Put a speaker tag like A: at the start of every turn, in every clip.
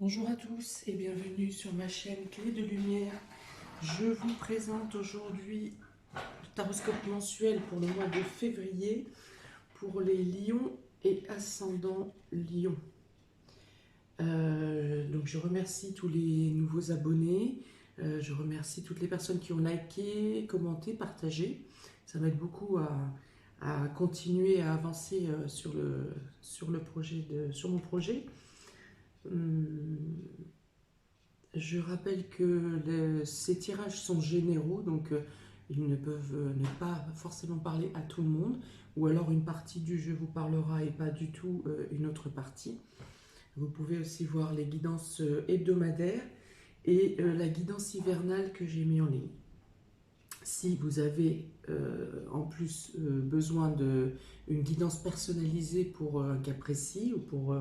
A: Bonjour à tous et bienvenue sur ma chaîne Clé de Lumière. Je vous présente aujourd'hui le taroscope mensuel pour le mois de février pour les lions et ascendants lions. Donc je remercie tous les nouveaux abonnés, je remercie toutes les personnes qui ont liké, commenté, partagé. Ça m'aide beaucoup à continuer à avancer sur mon projet. Hum, Je rappelle que ces tirages sont généraux, donc ils ne peuvent ne pas forcément parler à tout le monde, ou alors une partie du jeu vous parlera et pas du tout une autre partie. Vous pouvez aussi voir les guidances hebdomadaires et la guidance hivernale que j'ai mis en ligne. Si vous avez en plus besoin d'une guidance personnalisée pour un cas précis ou pour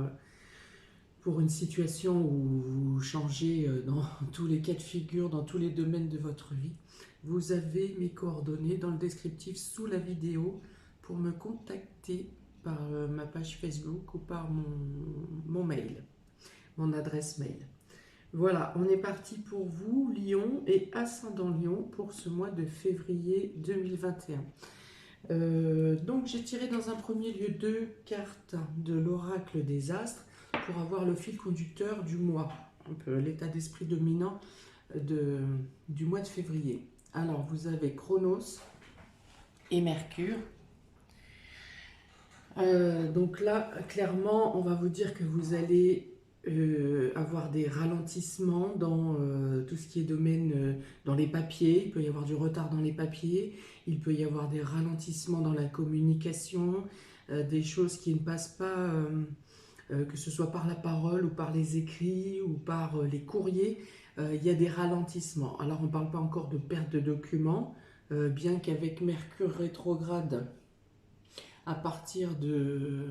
A: une situation où vous changez dans tous les cas de figure, dans tous les domaines de votre vie, vous avez mes coordonnées dans le descriptif sous la vidéo pour me contacter par ma page Facebook ou par mon mail, mon adresse mail. Voilà, on est parti pour vous, Lion et Ascendant Lion, pour ce mois de février 2021. Donc j'ai tiré dans un premier lieu 2 cartes de l'oracle des astres pour avoir le fil conducteur du mois, un peu l'état d'esprit dominant du mois de février. Alors vous avez Chronos et Mercure. Donc là, clairement, on va vous dire que vous allez avoir des ralentissements dans tout ce qui est domaine dans les papiers. Il peut y avoir du retard dans les papiers. Il peut y avoir des ralentissements dans la communication, des choses qui ne passent pas, que ce soit par la parole ou par les écrits ou par les courriers. Il y a des ralentissements. Alors on ne parle pas encore de perte de documents, bien qu'avec Mercure rétrograde, à partir de,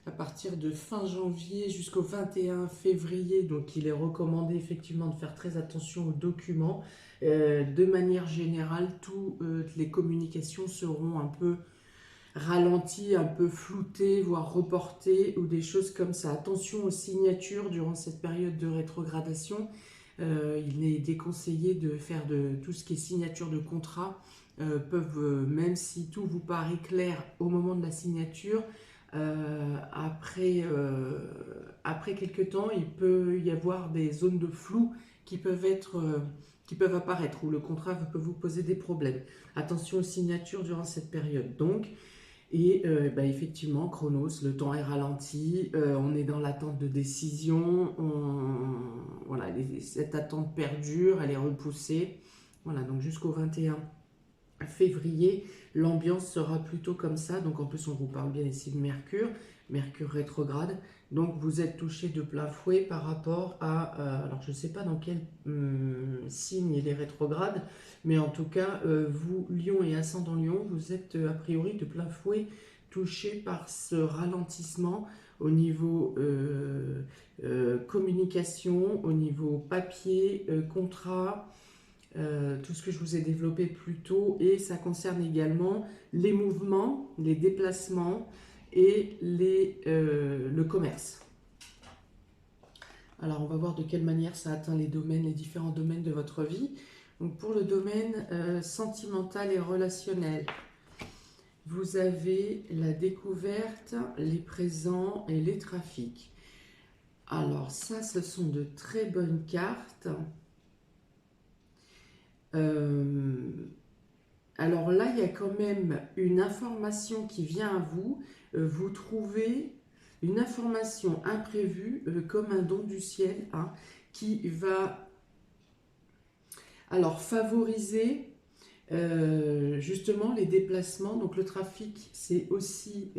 A: à partir de fin janvier jusqu'au 21 février, donc il est recommandé effectivement de faire très attention aux documents. De manière générale, toutes les communications seront un peu ralenties, un peu floutées, voire reportées, ou des choses comme ça. Attention aux signatures durant cette période de rétrogradation. Il est déconseillé de faire de tout ce qui est signature de contrat. Même si tout vous paraît clair au moment de la signature, après quelques temps, il peut y avoir des zones de flou qui peuvent apparaître, où le contrat peut vous poser des problèmes. Attention aux signatures durant cette période. Donc, et effectivement, Chronos, le temps est ralenti, on est dans l'attente de décision, voilà, cette attente perdure, elle est repoussée. Voilà, donc jusqu'au 21 février, l'ambiance sera plutôt comme ça. Donc en plus, on vous parle bien ici de Mercure, Mercure rétrograde. Donc vous êtes touché de plein fouet par rapport à... alors je ne sais pas dans quel signe il est rétrograde, mais en tout cas, vous, Lion et Ascendant Lion, vous êtes a priori de plein fouet touché par ce ralentissement au niveau communication, au niveau papier, contrat, tout ce que je vous ai développé plus tôt, et ça concerne également les mouvements, les déplacements et le commerce. Alors on va voir de quelle manière ça atteint les différents domaines de votre vie. Donc pour le domaine sentimental et relationnel, vous avez la découverte, les présents et les trafics. Alors ça, ce sont de très bonnes cartes. Alors là, il y a quand même une information qui vient à vous. Vous trouvez une information imprévue, comme un don du ciel, hein, qui va alors favoriser justement les déplacements. Donc le trafic, c'est aussi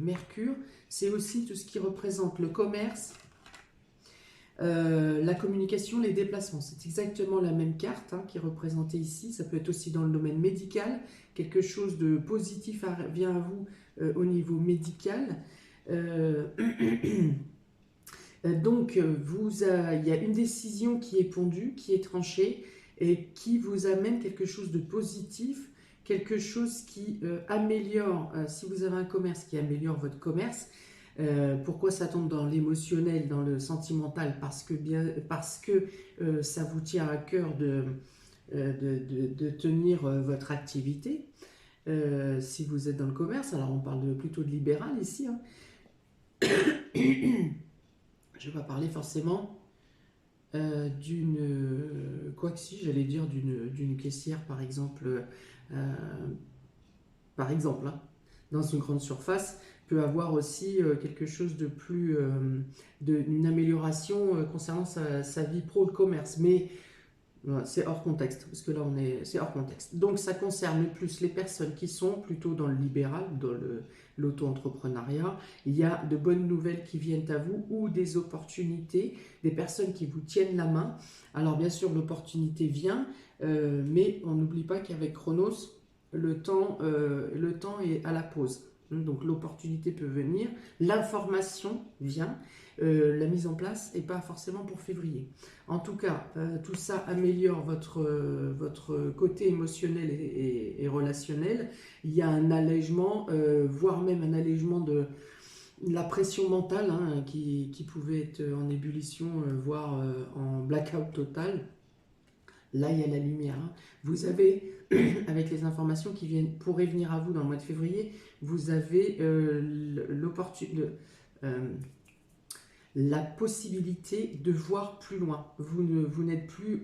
A: Mercure, c'est aussi tout ce qui représente le commerce, la communication, les déplacements. C'est exactement la même carte qui est représentée ici. Ça peut être aussi dans le domaine médical. Quelque chose de positif vient à vous au niveau médical. Donc, il y a une décision qui est pondue, qui est tranchée et qui vous amène quelque chose de positif, quelque chose qui améliore, si vous avez un commerce, qui améliore votre commerce. Pourquoi ça tombe dans l'émotionnel, dans le sentimental? Parce que ça vous tient à cœur de tenir votre activité. Si vous êtes dans le commerce, alors on parle plutôt de libéral ici, hein. Je ne vais pas parler forcément quoi que si, j'allais dire d'une caissière euh, par exemple, hein, dans une grande surface, peut avoir aussi quelque chose de plus, une amélioration concernant sa vie pro, le commerce. Mais voilà, c'est hors contexte, parce que là c'est hors contexte. Donc ça concerne plus les personnes qui sont plutôt dans le libéral, dans l'auto-entrepreneuriat. Il y a de bonnes nouvelles qui viennent à vous ou des opportunités, des personnes qui vous tiennent la main. Alors bien sûr l'opportunité vient, mais on n'oublie pas qu'avec Chronos, le temps est à la pause. Donc l'opportunité peut venir, l'information vient, la mise en place n'est pas forcément pour février. En tout cas, tout ça améliore votre côté émotionnel et relationnel. Il y a un allègement, voire même un allègement de la pression mentale, hein, qui pouvait être en ébullition, voire en blackout total. Là, il y a la lumière, hein. Vous avez, avec les informations qui pourraient venir à vous dans le mois de février, vous avez la possibilité de voir plus loin. Vous n'êtes plus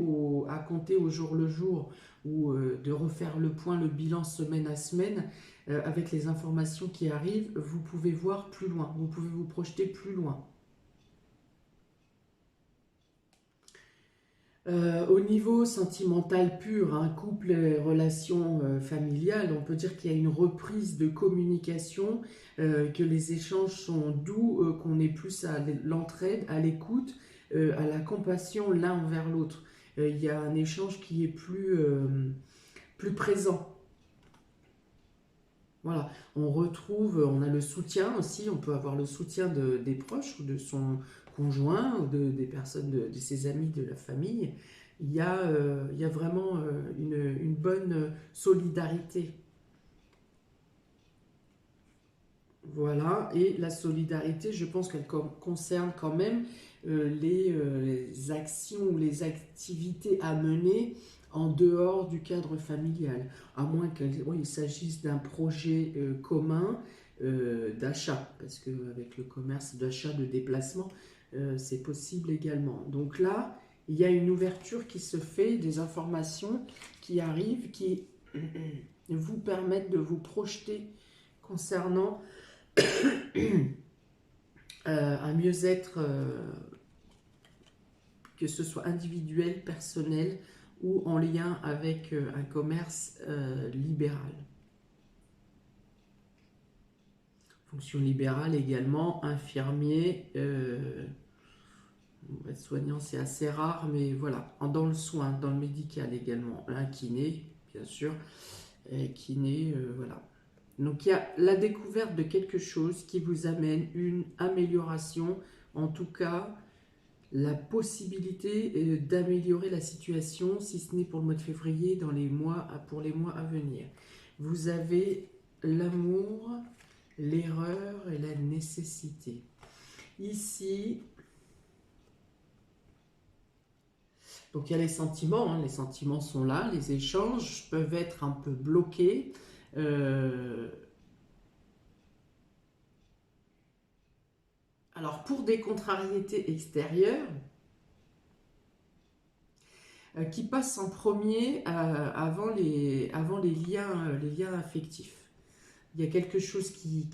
A: à compter au jour le jour ou de refaire le point, le bilan semaine à semaine. Avec les informations qui arrivent, vous pouvez voir plus loin, vous pouvez vous projeter plus loin. Au niveau sentimental pur, hein, couple et relations familiales, on peut dire qu'il y a une reprise de communication, que les échanges sont doux, qu'on est plus à l'entraide, à l'écoute, à la compassion l'un envers l'autre. Il y a un échange qui est plus présent. Voilà, on a le soutien aussi, on peut avoir le soutien des proches ou de son conjoint ou des personnes, de ses amis, de la famille. Il y a vraiment une bonne solidarité. Voilà, et la solidarité, je pense qu'elle concerne quand même les actions ou les activités à mener en dehors du cadre familial, à moins qu'il s'agisse d'un projet commun d'achat, parce qu'avec le commerce d'achat, de déplacement, c'est possible également. Donc là, il y a une ouverture qui se fait, des informations qui arrivent, qui vous permettent de vous projeter concernant un mieux-être, que ce soit individuel, personnel ou en lien avec un commerce libéral. Fonction libérale également, infirmier, soignant c'est assez rare, mais voilà, dans le soin, dans le médical également, un kiné, bien sûr, kiné, voilà. Donc il y a la découverte de quelque chose qui vous amène une amélioration, en tout cas la possibilité d'améliorer la situation, si ce n'est pour le mois de février, pour les mois à venir. Vous avez l'amour, l'erreur et la nécessité. Ici, donc il y a les sentiments, hein, les sentiments sont là, les échanges peuvent être un peu bloqués. Alors pour des contrariétés extérieures, qui passent en premier avant les liens affectifs. Il y a quelque chose qui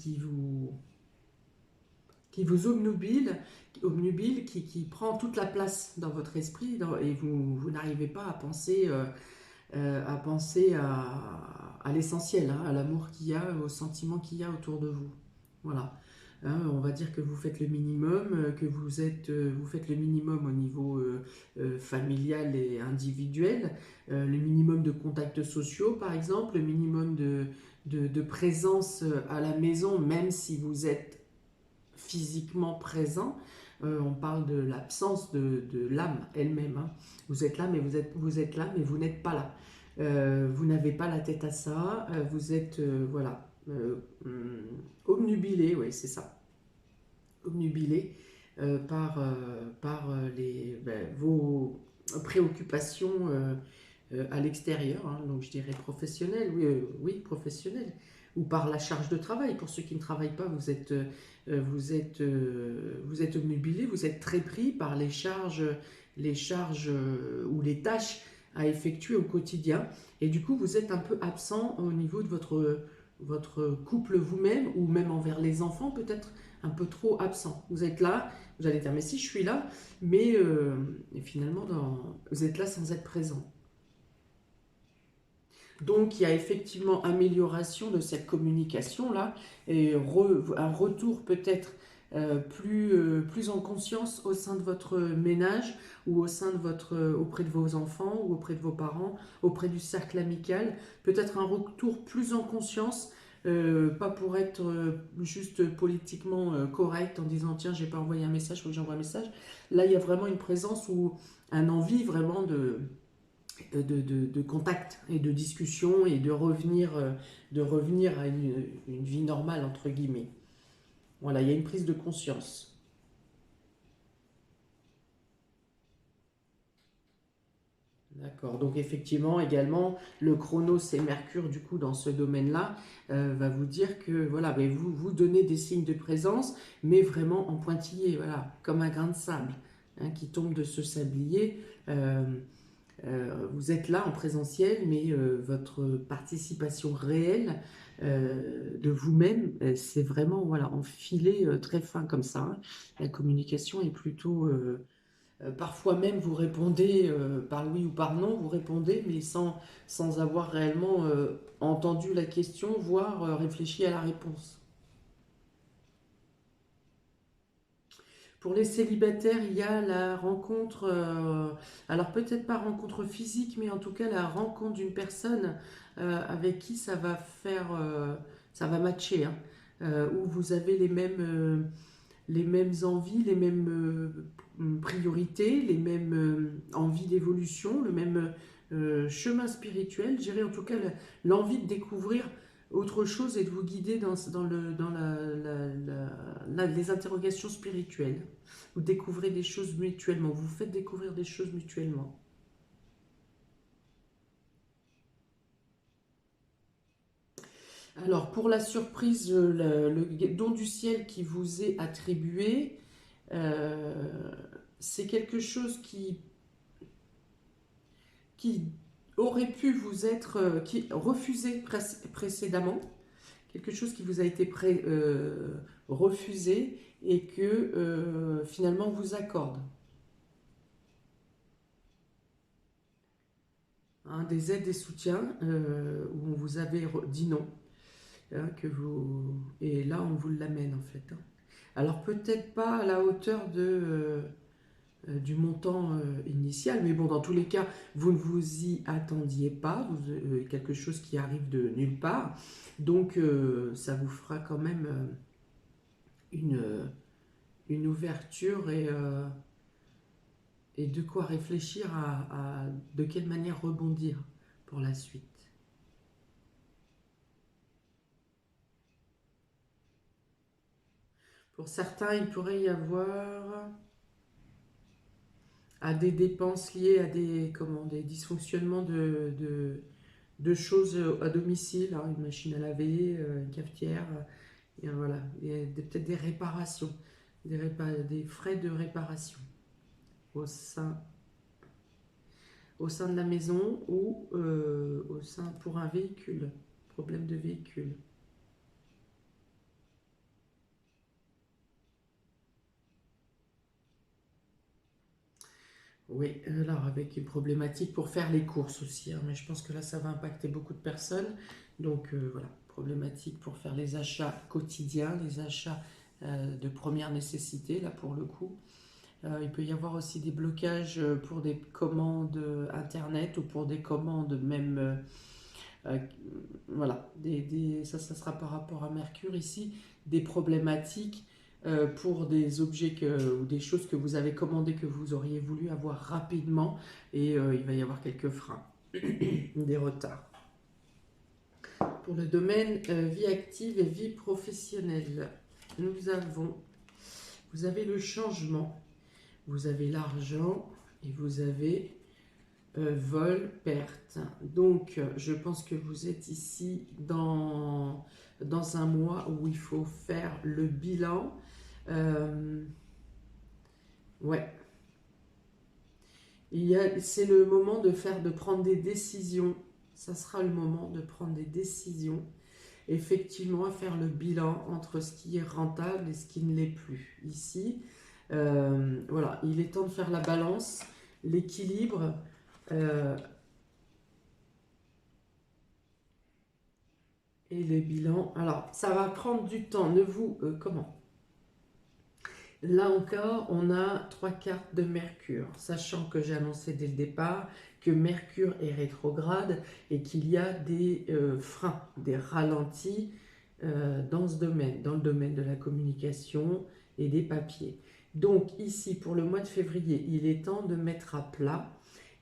A: vous obnubile, qui prend toute la place dans votre esprit, et vous n'arrivez pas à penser à l'essentiel, hein, à l'amour qu'il y a, au sentiment qu'il y a autour de vous. Voilà. Hein, on va dire que vous faites le minimum, que vous faites le minimum au niveau familial et individuel, le minimum de contacts sociaux par exemple, le minimum de présence à la maison, même si vous êtes physiquement présent. On parle de l'absence de l'âme elle-même, hein. Vous êtes là, mais vous êtes là, mais vous n'êtes pas là. Vous n'avez pas la tête à ça. Vous êtes, voilà, obnubilé, oui, c'est ça. obnubilé par vos préoccupations à l'extérieur, hein, donc je dirais professionnelles, oui, oui, professionnelles, ou par la charge de travail. Pour ceux qui ne travaillent pas, vous êtes obnubilé, vous êtes très pris par les charges ou les tâches à effectuer au quotidien, et du coup vous êtes un peu absent au niveau de votre couple vous-même, ou même envers les enfants, peut-être un peu trop absent. Vous êtes là, vous allez dire mais si je suis là, mais finalement vous êtes là sans être présent. Donc il y a effectivement amélioration de cette communication-là, et un retour peut-être plus en conscience au sein de votre ménage, ou au sein de auprès de vos enfants, ou auprès de vos parents, auprès du cercle amical. Peut-être un retour plus en conscience, pas pour être juste politiquement correct en disant tiens j'ai pas envoyé un message, faut que j'envoie un message. Là il y a vraiment une présence ou un envie vraiment de contact et de discussion, et de revenir à une vie normale, entre guillemets. Voilà, il y a une prise de conscience. D'accord, donc effectivement, également, le chronos et Mercure, du coup, dans ce domaine-là, va vous dire que, voilà, mais vous donnez des signes de présence, mais vraiment en pointillé, voilà, comme un grain de sable hein, qui tombe de ce sablier. Vous êtes là en présentiel, mais votre participation réelle de vous-même, c'est vraiment voilà, en filet très fin comme ça, hein. La communication est plutôt... parfois même vous répondez par oui ou par non, vous répondez, mais sans avoir réellement entendu la question, voire réfléchi à la réponse. Pour les célibataires, il y a la rencontre, alors peut-être pas rencontre physique, mais en tout cas la rencontre d'une personne avec qui ça va matcher, hein, où vous avez les mêmes envies, les mêmes priorités, les mêmes envies d'évolution, le même chemin spirituel, je dirais en tout cas l'envie de découvrir autre chose et de vous guider dans les interrogations spirituelles. Vous découvrez des choses mutuellement, vous faites découvrir des choses mutuellement. Alors, pour la surprise, le don du ciel qui vous est attribué, euh, c'est quelque chose qui aurait pu vous être qui refusé précédemment, quelque chose qui vous a été refusé et que finalement on vous accorde. Hein, des aides, des soutiens où on vous avait dit non, hein, et là on vous l'amène en fait, hein. Alors peut-être pas à la hauteur du montant initial, mais bon, dans tous les cas, vous ne vous y attendiez pas, quelque chose qui arrive de nulle part, donc ça vous fera quand même une, euh, une ouverture et de quoi réfléchir de quelle manière rebondir pour la suite. Pour certains, il pourrait y avoir à des dépenses liées à des dysfonctionnements de choses à domicile, hein, une machine à laver, une cafetière, et voilà, peut-être des réparations, des frais de réparation au sein, au sein de la maison, ou au sein pour un véhicule, problème de véhicule. Oui, alors avec une problématique pour faire les courses aussi, hein, mais je pense que là ça va impacter beaucoup de personnes. Donc voilà, problématique pour faire les achats quotidiens, les achats de première nécessité, là pour le coup. Il peut y avoir aussi des blocages pour des commandes internet, ou pour des commandes même, euh, voilà, ça sera par rapport à Mercure ici, des problématiques pour des objets ou des choses que vous avez commandées, que vous auriez voulu avoir rapidement, et il va y avoir quelques freins, des retards. Pour le domaine vie active et vie professionnelle, nous avons vous avez le changement, vous avez l'argent et vous avez vol, perte. Donc, je pense que vous êtes ici dans un mois où il faut faire le bilan. Ouais. C'est le moment de prendre des décisions. Ça sera le moment de prendre des décisions. Effectivement, à faire le bilan entre ce qui est rentable et ce qui ne l'est plus. Ici, voilà, il est temps de faire la balance, l'équilibre. Et les bilans. Alors, ça va prendre du temps. Ne vous... comment? Là encore, on a 3 cartes de Mercure, sachant que j'ai annoncé dès le départ que Mercure est rétrograde et qu'il y a des freins, des ralentis dans ce domaine, dans le domaine de la communication et des papiers. Donc ici, pour le mois de février, il est temps de mettre à plat,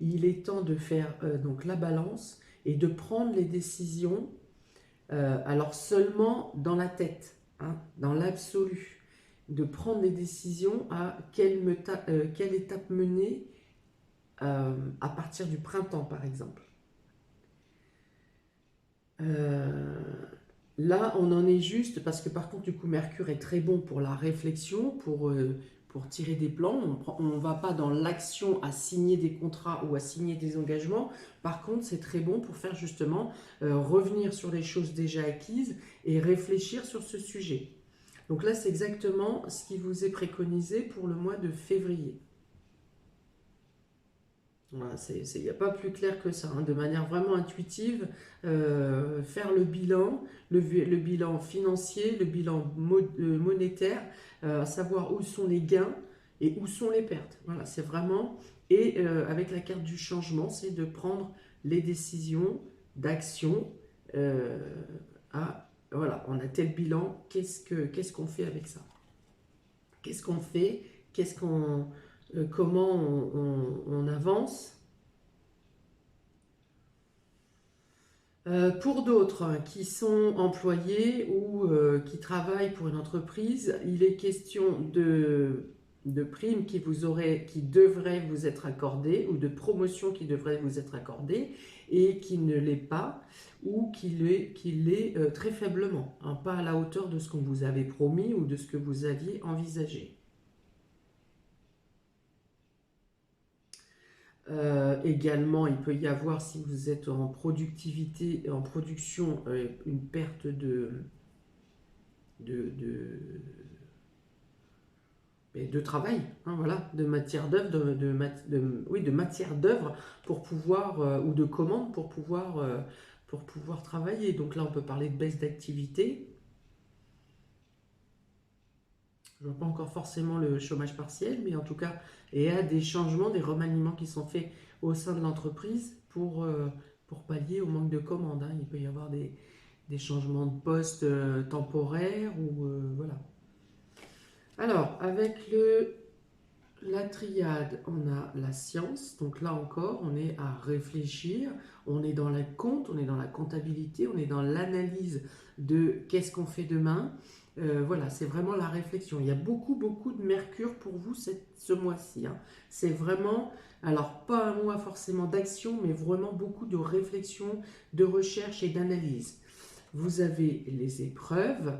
A: il est temps de faire donc la balance et de prendre les décisions, alors seulement dans la tête, hein, dans l'absolu, de prendre des décisions à quelle étape mener à partir du printemps, par exemple. Là, on en est juste, parce que par contre, du coup, Mercure est très bon pour la réflexion, pour tirer des plans. On ne va pas dans l'action à signer des contrats ou à signer des engagements. Par contre, c'est très bon pour faire justement revenir sur les choses déjà acquises et réfléchir sur ce sujet. Donc là, c'est exactement ce qui vous est préconisé pour le mois de février. Voilà, il n'y a pas plus clair que ça, hein, de manière vraiment intuitive, faire le bilan, le bilan financier, le bilan monétaire, savoir où sont les gains et où sont les pertes. Voilà, c'est vraiment, et avec la carte du changement, c'est de prendre les décisions d'action voilà, on a tel bilan, qu'est-ce qu'on fait avec ça? Qu'est-ce qu'on fait? Comment on avance? Pour d'autres hein, qui sont employés ou qui travaillent pour une entreprise, il est question de primes qui devraient vous être accordées ou de promotions qui devraient vous être accordées et qui ne l'est pas ou qui l'est très faiblement, hein, pas à la hauteur de ce qu'on vous avait promis ou de ce que vous aviez envisagé. Également, il peut y avoir, si vous êtes en productivité, en production, une perte de travail, hein, voilà, de matière d'œuvre, oui, de matière d'œuvre pour pouvoir, ou de commandes pour pouvoir travailler. Donc là, on peut parler de baisse d'activité. Je ne vois pas encore forcément le chômage partiel, mais en tout cas, il y a des changements, des remaniements qui sont faits au sein de l'entreprise pour pallier au manque de commandes, hein. Il peut y avoir des changements de poste temporaires ou voilà. Alors, avec la triade, on a la science. Donc là encore, on est à réfléchir, on est dans la compte, on est dans la comptabilité, on est dans l'analyse de qu'est-ce qu'on fait demain. Voilà, c'est vraiment la réflexion. Il y a beaucoup, beaucoup de Mercure pour vous ce mois-ci, hein. C'est vraiment, alors pas un mois forcément d'action, mais vraiment beaucoup de réflexion, de recherche et d'analyse. Vous avez les épreuves,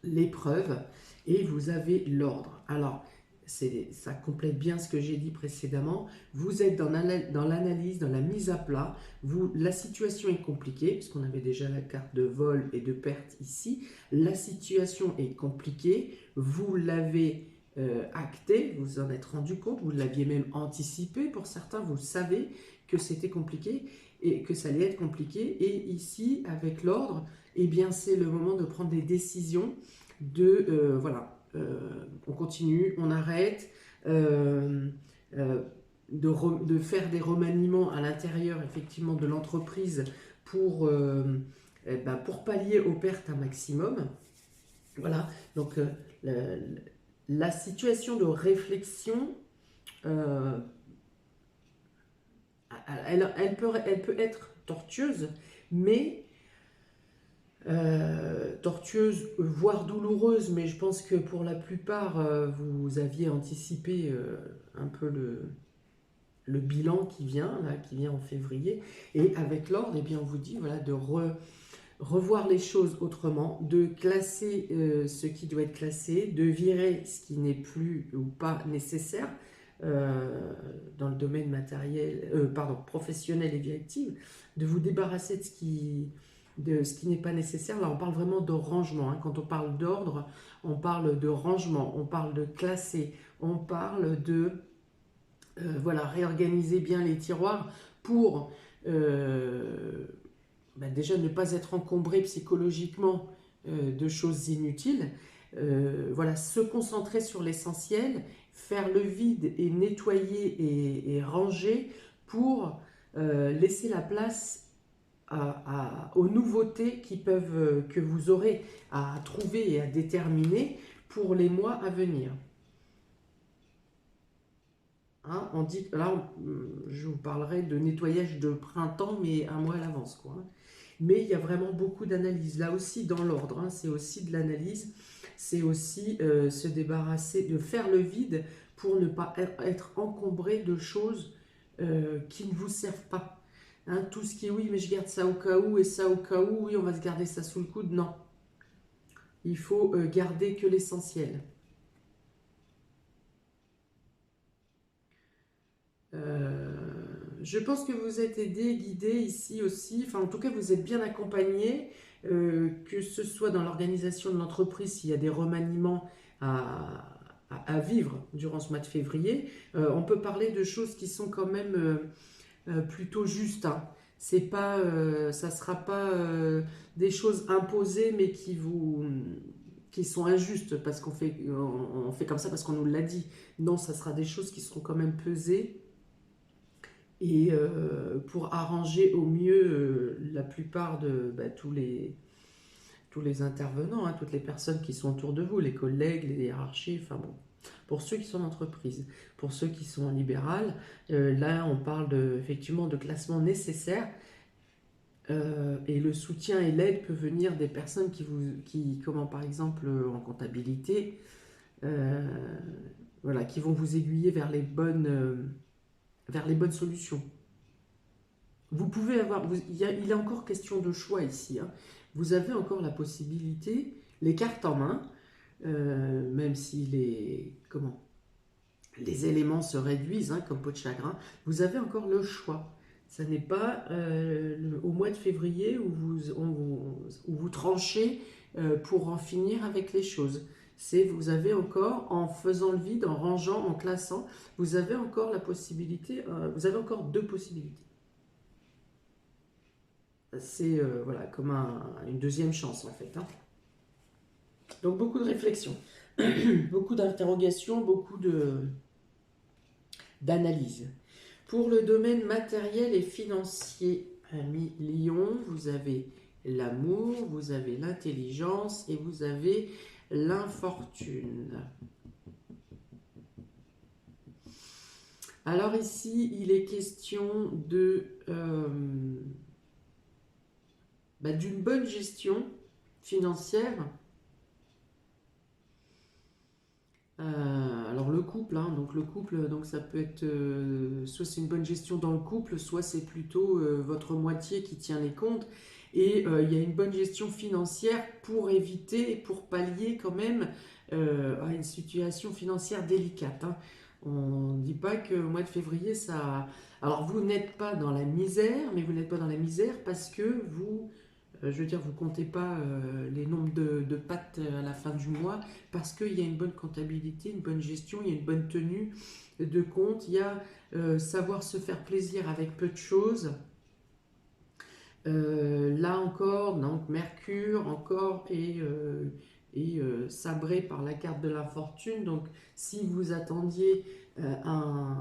A: l'épreuve, et vous avez l'ordre. Alors, ça complète bien ce que j'ai dit précédemment. Vous êtes dans l'analyse, dans la mise à plat. La situation est compliquée, puisqu'on avait déjà la carte de vol et de perte ici. La situation est compliquée. Vous l'avez acté, vous en êtes rendu compte, vous l'aviez même anticipé. Pour certains, vous savez que c'était compliqué et que ça allait être compliqué. Et ici, avec l'ordre, eh bien, c'est le moment de prendre des décisions voilà, on continue, on arrête, de faire des remaniements à l'intérieur effectivement de l'entreprise pour pallier aux pertes un maximum. Voilà, donc la situation de réflexion, elle peut être tortueuse, mais tortueuse, voire douloureuse, mais je pense que pour la plupart, vous aviez anticipé un peu le bilan qui vient, là, qui vient en février. Et avec l'ordre, eh bien, on vous dit voilà, de revoir les choses autrement, de classer ce qui doit être classé, de virer ce qui n'est plus ou pas nécessaire dans le domaine matériel, professionnel et directif, de vous débarrasser de ce qui n'est pas nécessaire. Là, on parle vraiment de rangement. Hein. Quand on parle d'ordre, on parle de rangement, on parle de classer, on parle de voilà, réorganiser bien les tiroirs pour déjà ne pas être encombré psychologiquement de choses inutiles. Voilà, se concentrer sur l'essentiel, faire le vide et nettoyer et ranger pour laisser la place aux nouveautés que vous aurez à trouver et à déterminer pour les mois à venir. Hein, on dit, là, je vous parlerai de nettoyage de printemps, mais un mois à l'avance, quoi. Hein. Mais il y a vraiment beaucoup d'analyse. Là aussi, dans l'ordre, hein, c'est aussi de l'analyse. C'est aussi se débarrasser, de faire le vide pour ne pas être encombré de choses qui ne vous servent pas. Hein, tout ce qui est oui, mais je garde ça au cas où et ça au cas où, oui, on va se garder ça sous le coude. Non. Il faut garder que l'essentiel. Je pense que vous êtes aidé, guidé ici aussi, enfin en tout cas vous êtes bien accompagné, que ce soit dans l'organisation de l'entreprise, s'il y a des remaniements à vivre durant ce mois de février, on peut parler de choses qui sont quand même plutôt justes. Hein. C'est pas, ça ne sera pas des choses imposées mais qui sont injustes parce on fait comme ça parce qu'on nous l'a dit. Non, ça sera des choses qui seront quand même pesées et pour arranger au mieux la plupart de tous les intervenants, hein, toutes les personnes qui sont autour de vous, les collègues, les hiérarchies, enfin bon, pour ceux qui sont en entreprise, pour ceux qui sont en libéral, là on parle effectivement de classement nécessaire et le soutien et l'aide peut venir des personnes comment par exemple en comptabilité, euh, voilà, qui vont vous aiguiller vers les bonnes solutions. Vous pouvez avoir, il est encore question de choix ici. Hein. Vous avez encore la possibilité, les cartes en main, même si les éléments se réduisent, hein, comme peau de chagrin, vous avez encore le choix. Ça n'est pas au mois de février où vous tranchez pour en finir avec les choses. Vous avez encore, en faisant le vide, en rangeant, en classant, vous avez encore la possibilité, vous avez encore deux possibilités. C'est voilà, comme une deuxième chance en fait. Hein. Donc beaucoup de réflexion, beaucoup d'interrogations, beaucoup d'analyse. Pour le domaine matériel et financier, ami Lion, vous avez l'amour, vous avez l'intelligence et vous avez l'infortune. Alors ici, il est question d'une bonne gestion financière. Alors le couple, hein, donc ça peut être soit c'est une bonne gestion dans le couple, soit c'est plutôt votre moitié qui tient les comptes. Et il y a une bonne gestion financière pour éviter, pour pallier quand même à une situation financière délicate. Hein. On ne dit pas que le mois de février, ça... Alors vous n'êtes pas dans la misère, mais vous n'êtes pas dans la misère parce que vous... je veux dire, vous ne comptez pas les nombres de pattes à la fin du mois parce qu'il y a une bonne comptabilité, une bonne gestion, il y a une bonne tenue de compte, il y a savoir se faire plaisir avec peu de choses. Là encore, donc Mercure encore est sabré par la carte de l'infortune. Donc si vous attendiez un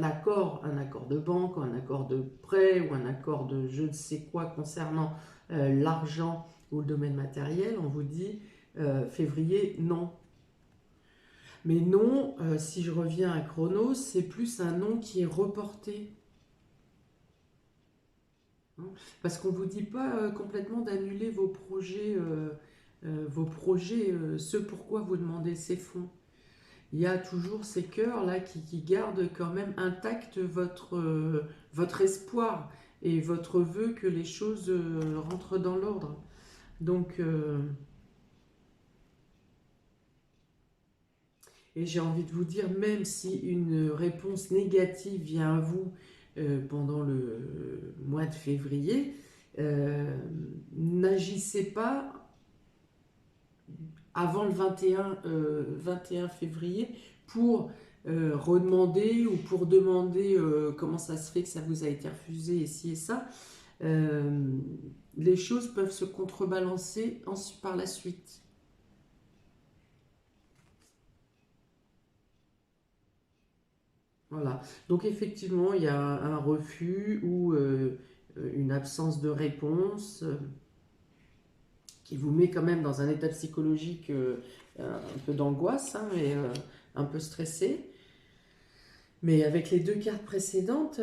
A: accord de banque, un accord de prêt ou un accord de je ne sais quoi concernant l'argent ou le domaine matériel, on vous dit février, non. Mais non, si je reviens à Chronos, c'est plus un non qui est reporté. hein. Parce qu'on ne vous dit pas complètement d'annuler vos projets, ce pourquoi vous demandez ces fonds. Il y a toujours ces cœurs là qui gardent quand même intact votre espoir et votre vœu que les choses rentrent dans l'ordre. Donc, et j'ai envie de vous dire, même si une réponse négative vient à vous pendant le mois de février, n'agissez pas avant le 21 février pour redemander ou pour demander comment ça se fait que ça vous a été refusé et ci et ça. Euh, les choses peuvent se contrebalancer par la suite. Voilà. Donc effectivement, il y a un refus ou une absence de réponse qui vous met quand même dans un état psychologique un peu d'angoisse, hein, mais un peu stressé. Mais avec les deux cartes précédentes,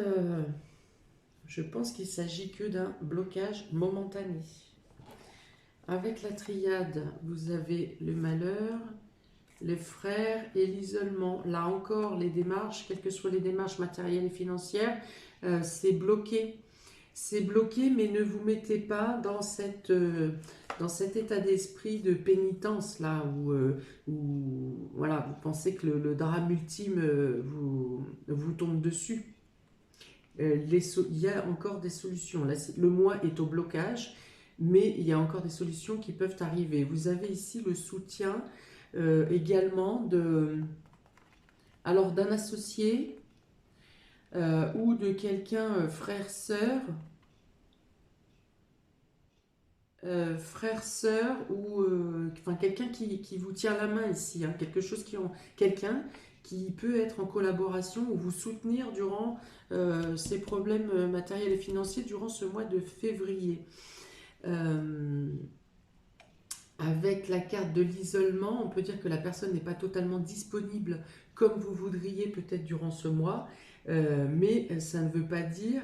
A: je pense qu'il s'agit que d'un blocage momentané. Avec la triade, vous avez le malheur, les frères et l'isolement. Là encore, les démarches, quelles que soient les démarches matérielles et financières, c'est bloqué. C'est bloqué, mais ne vous mettez pas dans cet état d'esprit de pénitence, là, où voilà, vous pensez que le drame ultime vous tombe dessus. Il y a encore des solutions. Là, le mois est au blocage, mais il y a encore des solutions qui peuvent arriver. Vous avez ici le soutien également alors d'un associé ou de quelqu'un frère, sœur ou enfin quelqu'un qui vous tient la main ici, hein, quelqu'un qui peut être en collaboration ou vous soutenir durant ces problèmes matériels et financiers durant ce mois de février. Avec la carte de l'isolement, on peut dire que la personne n'est pas totalement disponible comme vous voudriez peut-être durant ce mois, mais ça ne veut pas dire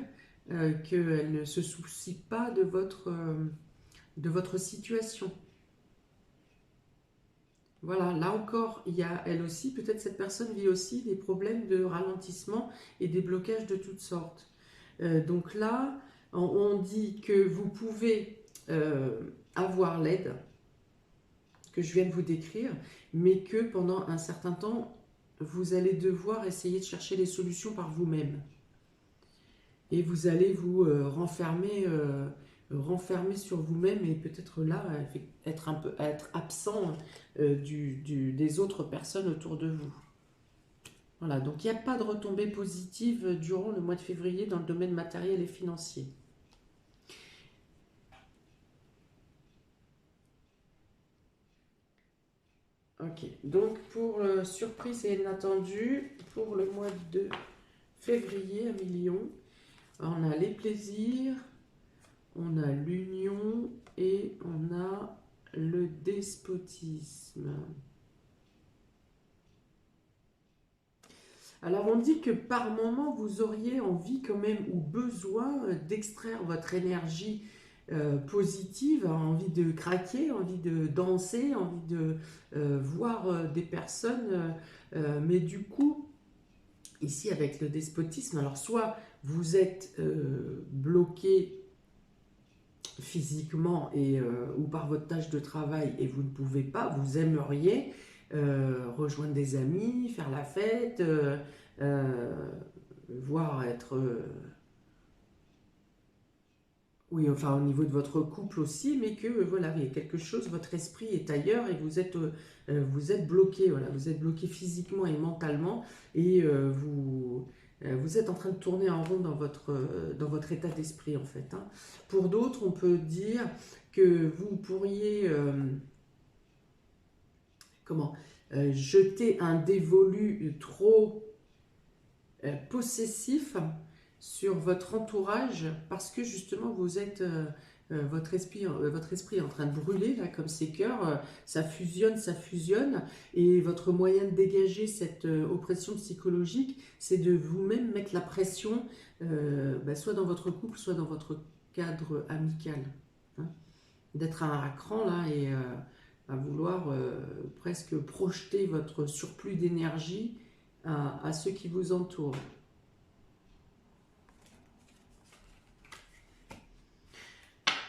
A: qu'elle ne se soucie pas de votre situation. Voilà, là encore, il y a elle aussi, peut-être cette personne vit aussi des problèmes de ralentissement et des blocages de toutes sortes. Donc là, on dit que vous pouvez avoir l'aide que je viens de vous décrire, mais que pendant un certain temps, vous allez devoir essayer de chercher les solutions par vous-même. Et vous allez vous renfermer sur vous-même et peut-être là, être absent des autres personnes autour de vous. Voilà, donc il n'y a pas de retombées positives durant le mois de février dans le domaine matériel et financier. Ok, donc pour surprise et inattendu, pour le mois de février à Million, on a les plaisirs, on a l'union et on a le despotisme. Alors on dit que par moment vous auriez envie quand même ou besoin d'extraire votre énergie positive, envie de craquer, envie de danser, envie de voir des personnes, mais du coup, ici avec le despotisme, alors soit vous êtes bloqué physiquement ou par votre tâche de travail et vous ne pouvez pas, vous aimeriez rejoindre des amis, faire la fête, voire être oui, enfin au niveau de votre couple aussi, mais que voilà, il y a quelque chose, votre esprit est ailleurs et vous êtes bloqué, voilà, vous êtes bloqué physiquement et mentalement et vous êtes en train de tourner en rond dans votre état d'esprit en fait, hein. Pour d'autres, on peut dire que vous pourriez jeter un dévolu trop possessif sur votre entourage parce que justement vous êtes votre esprit est en train de brûler là comme ces cœurs, ça fusionne et votre moyen de dégager cette oppression psychologique c'est de vous-même mettre la pression soit dans votre couple soit dans votre cadre amical. Hein. D'être à un cran là et à vouloir presque projeter votre surplus d'énergie à ceux qui vous entourent.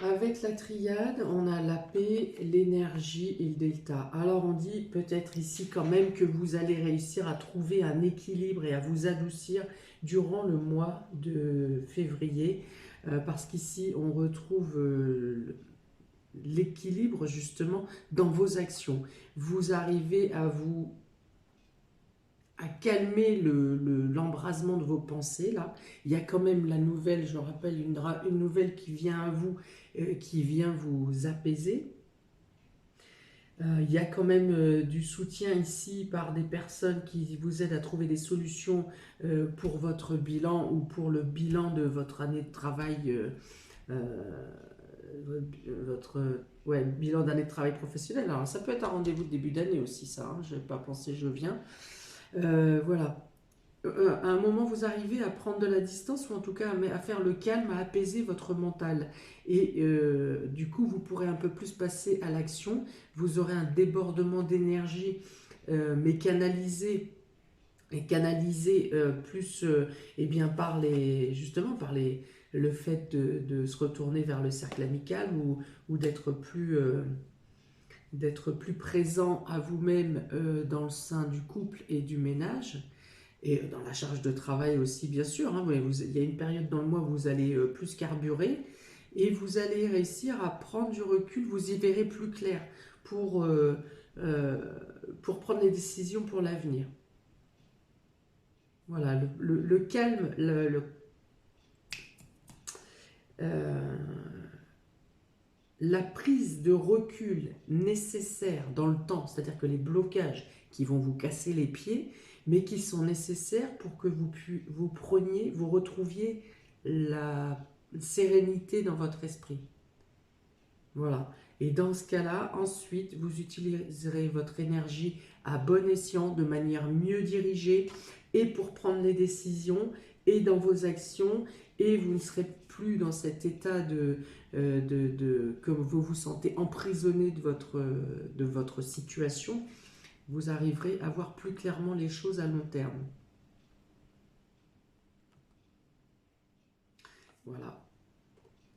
A: Avec la triade, on a la paix, l'énergie et le delta. Alors on dit peut-être ici quand même que vous allez réussir à trouver un équilibre et à vous adoucir durant le mois de février. Parce qu'ici on retrouve l'équilibre justement dans vos actions. Vous arrivez à calmer l'embrasement de vos pensées là. Il y a quand même la nouvelle, je rappelle, une nouvelle qui vient à vous, qui vient vous apaiser. Il y a quand même du soutien ici par des personnes qui vous aident à trouver des solutions pour votre bilan ou pour le bilan de votre année de travail, votre bilan d'année de travail professionnel. Alors ça peut être un rendez-vous de début d'année aussi ça, hein, je n'ai pas pensé, je viens. Voilà. À un moment, vous arrivez à prendre de la distance ou en tout cas à faire le calme, à apaiser votre mental. Et du coup, vous pourrez un peu plus passer à l'action. Vous aurez un débordement d'énergie, mais canalisé plus eh bien, justement par le fait de se retourner vers le cercle amical ou d'être plus présent à vous-même dans le sein du couple et du ménage. Et dans la charge de travail aussi, bien sûr. Hein, il y a une période dans le mois où vous allez plus carburer et vous allez réussir à prendre du recul, vous y verrez plus clair pour prendre les décisions pour l'avenir. Voilà, le calme, la prise de recul nécessaire dans le temps, c'est-à-dire que les blocages qui vont vous casser les pieds, mais qui sont nécessaires pour que vous retrouviez la sérénité dans votre esprit. Voilà. Et dans ce cas-là, ensuite, vous utiliserez votre énergie à bon escient, de manière mieux dirigée, et pour prendre les décisions, et dans vos actions, et vous ne serez plus dans cet état que vous vous sentez emprisonné de votre situation. Vous arriverez à voir plus clairement les choses à long terme. Voilà.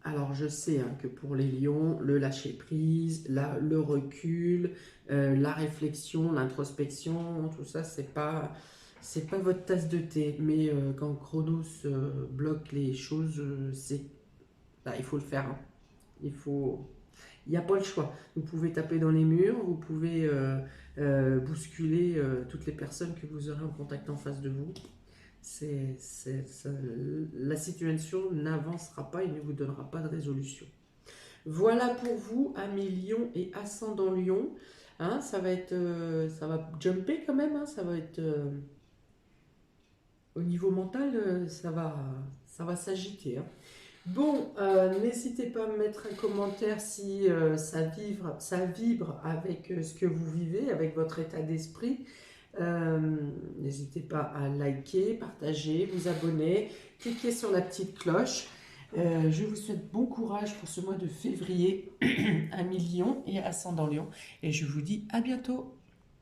A: Alors je sais hein, que pour les lions, le lâcher-prise, le recul, la réflexion, l'introspection, tout ça, c'est pas votre tasse de thé. Mais quand Chronos bloque les choses, là, il faut le faire. Hein. Il n'y a pas le choix. Vous pouvez taper dans les murs, vous pouvez bousculer toutes les personnes que vous aurez en contact en face de vous. La situation n'avancera pas et ne vous donnera pas de résolution. Voilà pour vous, amis Lion et ascendant Lion. Hein, ça va jumper quand même. Hein, ça va être au niveau mental, ça va s'agiter. Hein. Bon, n'hésitez pas à me mettre un commentaire si ça vibre avec ce que vous vivez, avec votre état d'esprit. N'hésitez pas à liker, partager, vous abonner, cliquez sur la petite cloche. Je vous souhaite bon courage pour ce mois de février, amis Lion et ascendant Lion. Et je vous dis à bientôt.